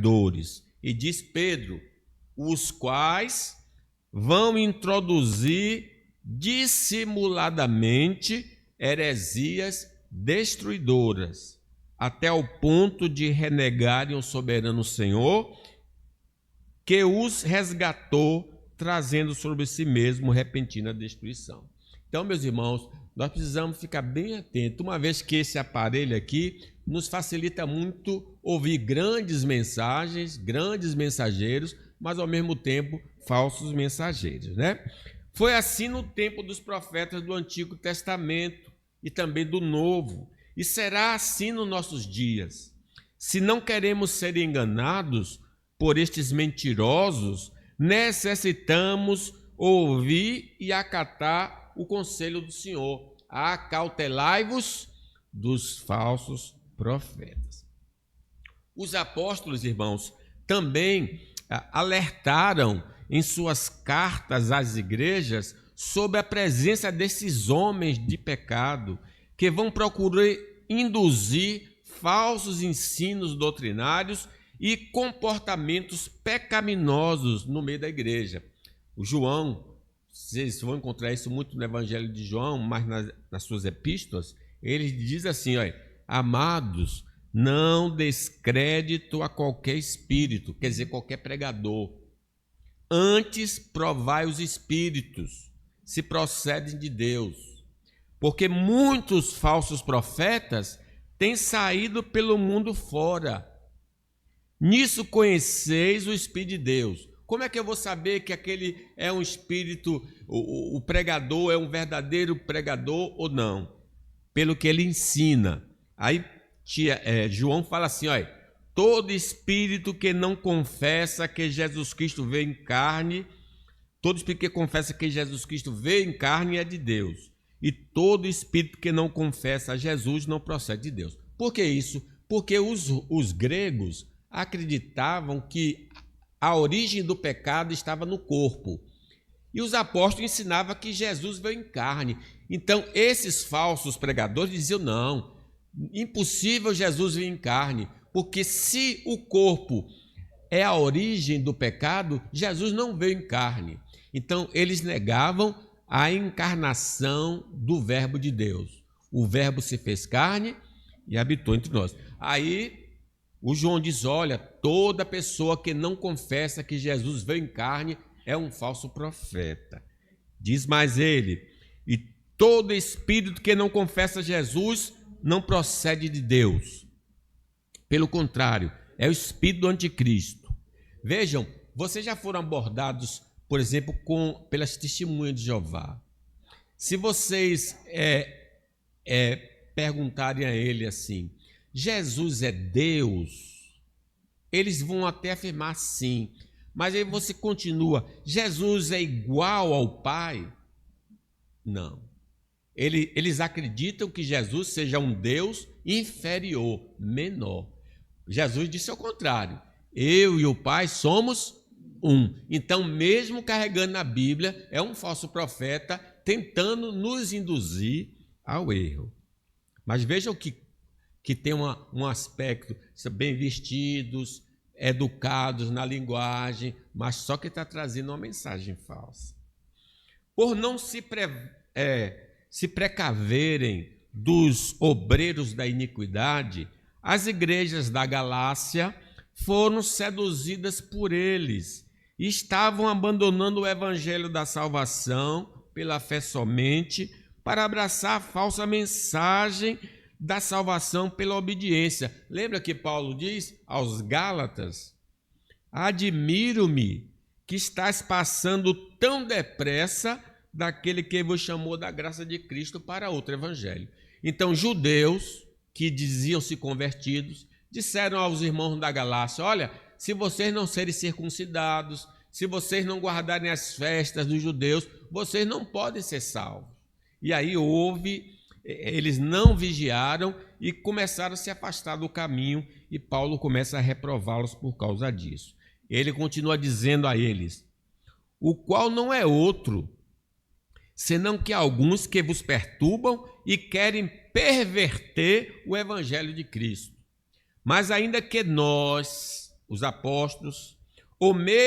pregadores. E diz Pedro, os quais vão introduzir dissimuladamente heresias destruidoras, até o ponto de renegarem o soberano Senhor, que os resgatou, trazendo sobre si mesmo repentina destruição. Então, meus irmãos, nós precisamos ficar bem atentos, uma vez que esse aparelho aqui nos facilita muito ouvir grandes mensagens, grandes mensageiros, mas ao mesmo tempo falsos mensageiros, né? Foi assim no tempo dos profetas do Antigo Testamento e também do Novo, e será assim nos nossos dias. Se não queremos ser enganados por estes mentirosos, necessitamos ouvir e acatar o conselho do Senhor. Acautelai-vos dos falsos profetas. Os apóstolos, irmãos, também alertaram em suas cartas às igrejas sobre a presença desses homens de pecado que vão procurar induzir falsos ensinos doutrinários e comportamentos pecaminosos no meio da igreja. O João, vocês vão encontrar isso muito no Evangelho de João, mas nas suas epístolas, ele diz assim, olha, amados, não descrédito a qualquer espírito, quer dizer, qualquer pregador. Antes provai os espíritos, se procedem de Deus. Porque muitos falsos profetas têm saído pelo mundo fora. Nisso conheceis o Espírito de Deus. Como é que eu vou saber que aquele é um espírito, o pregador é um verdadeiro pregador ou não? Pelo que ele ensina. Aí João fala assim, olha, todo espírito que não confessa que Jesus Cristo veio em carne, todo espírito que confessa que Jesus Cristo veio em carne é de Deus. E todo espírito que não confessa a Jesus não procede de Deus. Por que isso? Porque os gregos acreditavam que a origem do pecado estava no corpo. E os apóstolos ensinavam que Jesus veio em carne. Então, esses falsos pregadores diziam, não, impossível Jesus vir em carne, porque se o corpo é a origem do pecado, Jesus não veio em carne. Então, eles negavam a encarnação do Verbo de Deus. O Verbo se fez carne e habitou entre nós. Aí, o João diz, olha, toda pessoa que não confessa que Jesus veio em carne é um falso profeta. Diz mais ele, e todo espírito que não confessa Jesus não procede de Deus. Pelo contrário, é o espírito do anticristo. Vejam, vocês já foram abordados, por exemplo, pelas testemunhas de Jeová. Se vocês perguntarem a ele assim, Jesus é Deus? Eles vão até afirmar sim, mas aí você continua, Jesus é igual ao Pai? Não. Eles acreditam que Jesus seja um Deus inferior, menor. Jesus disse ao contrário, eu e o Pai somos um. Então, mesmo carregando na Bíblia, é um falso profeta tentando nos induzir ao erro. Mas vejam que tem um aspecto, bem vestidos, educados na linguagem, mas só que está trazendo uma mensagem falsa. Por não se precaverem dos obreiros da iniquidade, as igrejas da Galácia foram seduzidas por eles e estavam abandonando o evangelho da salvação pela fé somente para abraçar a falsa mensagem da salvação pela obediência. Lembra que Paulo diz aos Gálatas, admiro-me que estás passando tão depressa daquele que vos chamou da graça de Cristo para outro evangelho. Então, judeus que diziam-se convertidos, disseram aos irmãos da Galácia, olha, se vocês não serem circuncidados, se vocês não guardarem as festas dos judeus, vocês não podem ser salvos. E aí eles não vigiaram e começaram a se afastar do caminho e Paulo começa a reprová-los por causa disso. Ele continua dizendo a eles, o qual não é outro, senão que alguns que vos perturbam e querem perverter o evangelho de Cristo. Mas ainda que nós, os apóstolos, ou mesmo